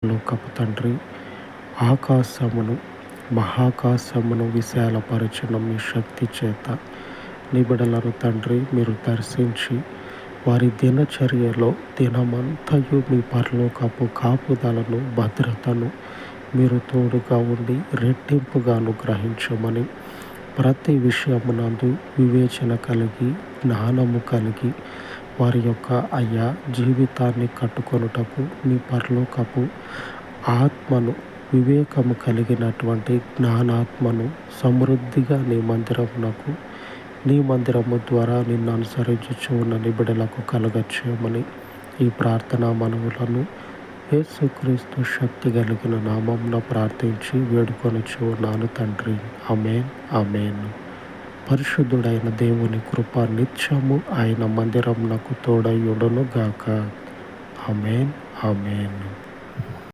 లోకపు తండ్రి, ఆకాశమును మహాకాశమును విశాలపరచిన మీ శక్తి చేత నీ బిడ్డలను తండ్రి మీరు దర్శించి వారి దినచర్యలో దినమంతయు మీ పరలోకపు కాపుదలను భద్రతను మీరు తోడుగా ఉండి రెట్టింపుగా అనుగ్రహించమని, ప్రతి విషయమునందు వివేచన కలిగి జ్ఞానము కలిగి వారి యొక్క జీవితాన్ని కట్టుకొనుటకు మీ పరలోకపు ఆత్మను, వివేకము కలిగినటువంటి జ్ఞానాత్మను సమృద్ధిగా నీ మందిరము ద్వారా నిన్ను అనుసరించుచు ఉన్న నిబిడలకు కలగచేయమని ఈ ప్రార్థనా మనవులను యేసుక్రీస్తు శక్తి కలిగిన నామమున ప్రార్థించి వేడుకొనుచు ఉన్నాను తండ్రి. ఆమేన్, ఆమేన్. పరిశుద్ధుడైన దేవుని కృప నిత్యము ఆయన మందిరమునకు తోడయుండును గాక. ఆమేన్, ఆమేన్.